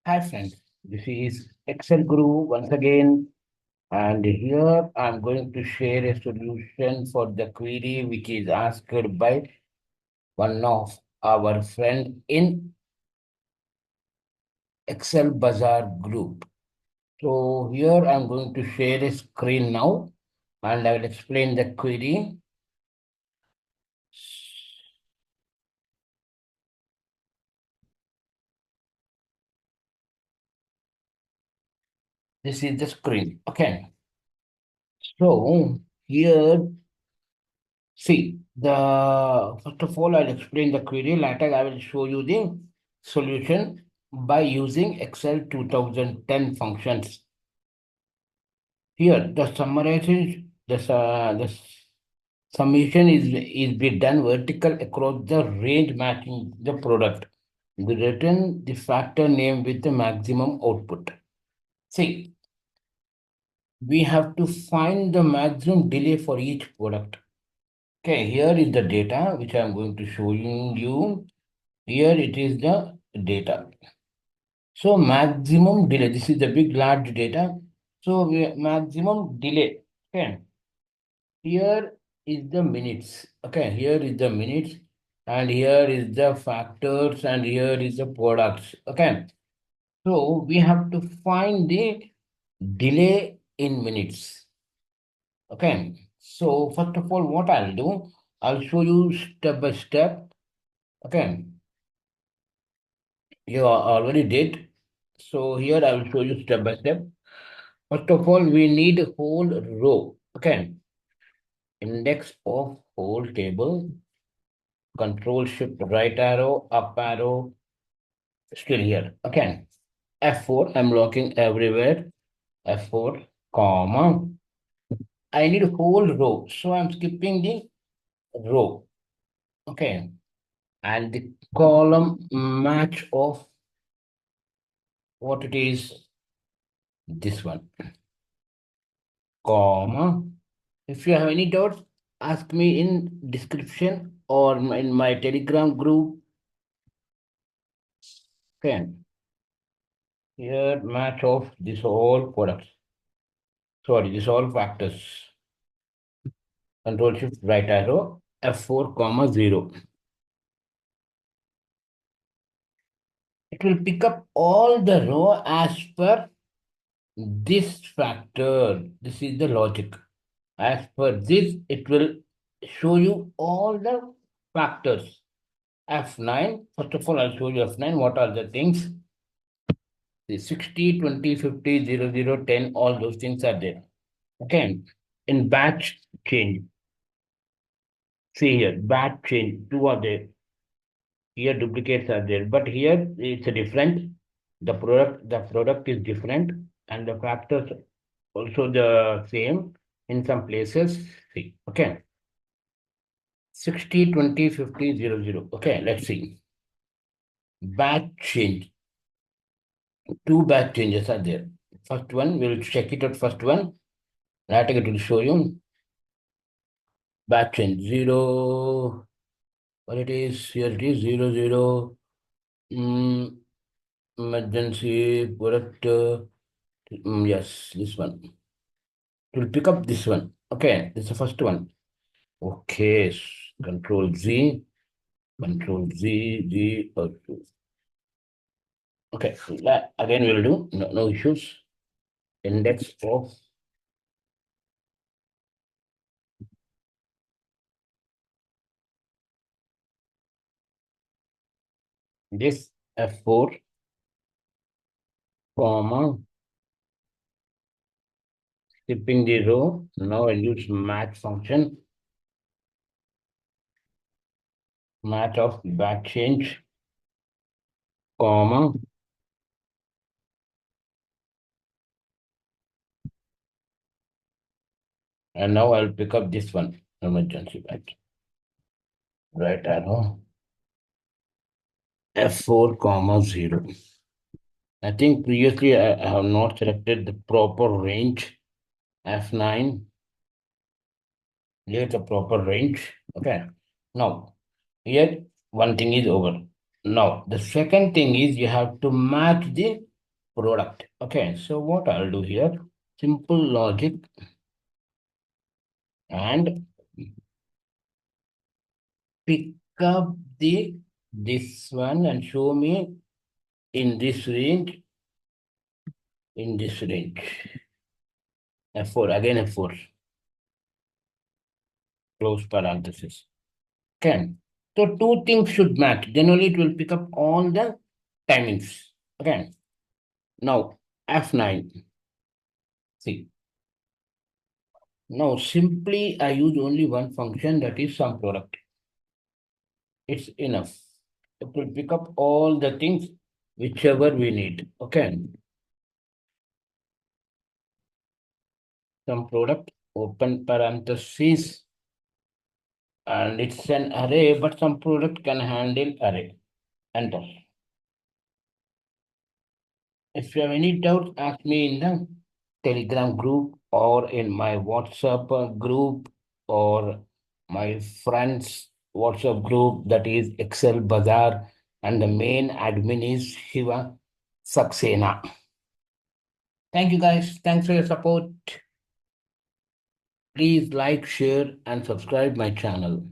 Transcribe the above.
Hi friends, this is Excel Guru once again, and here I'm going to share a solution for the query which is asked by one of our friend in Excel Bazaar group. So here I'm going to share a screen now, and I will explain the query. This is the screen. Okay. So here, see, the first of all, I'll explain the query. Later, I will show you the solution by using Excel 2010 functions. Here, the summarization, the summation is be done vertical across the range matching the product. We return the factor name with the maximum output. See, we have to find the maximum delay for each product. Okay, here is the data which I am going to show you. Here it is the data. So maximum delay, this is the big large data. So maximum delay. Okay, here is the minutes. Okay, here is the minutes, and here is the factors, and here is the products. Okay, so we have to find the delay in minutes. Okay, so first of all, what I'll do, I'll show you step by step. Okay, you already did. So here I will show you step by step. First of all, we need a whole row. Okay, index of whole table, control shift right arrow, up arrow, still here. Okay, F4, I'm looking everywhere. F4, comma. I need a whole row. So I'm skipping the row. Okay, and the column match of what it is, this one, comma. If you have any doubts, ask me in description or in my Telegram group. Okay, here match of this all products. Sorry, this all factors. Control shift right arrow F4 comma 0. It will pick up all the row as per this factor. This is the logic. As per this, it will show you all the factors. F9, first of all, I'll show you F9. What are the things? The 60, 20, 50, 0, 0, 10, all those things are there. Okay. In batch change, see here, batch change, two are there. Here duplicates are there, but here it's a different. The product is different, and the factors also the same in some places. See, okay. 60, 20, 50, 0, 0. Okay, let's see. Batch change. Two batch changes are there. First one, we'll check it out. First one, later it will show you batch change. Zero, what it is, here it is, 0, 0. Emergency product. Yes, this one. It will pick up this one. Okay, this is the first one. Okay, Control Z, Control Z, Z. Okay, again we'll do, no issues. Index of this F4, comma, skipping the row. Now I'll use match function, match of back change, comma, and now I'll pick up this one, emergency batch. Right arrow, F4, comma, 0. I think previously I have not selected the proper range, F9, here the proper range. Okay. Now, here one thing is over. Now, the second thing is you have to match the product. Okay, so what I'll do here, simple logic and pick up the this one and show me in this range, in this range. F4, again F4, close parenthesis. Okay. So two things should match. Then only it will pick up all the timings. Okay. Now F9. See. Now simply I use only one function, that is sum product. It's enough. It will pick up all the things whichever we need. Okay. Sum product, open parenthesis, and it's an array, but some product can handle array. Enter. If you have any doubts, ask me in the Telegram group or in my WhatsApp group or my friends WhatsApp group, that is Excel Bazaar, and the main admin is Shiva Saxena. Thank you guys. Thanks for your support. Please like, share, and subscribe my channel.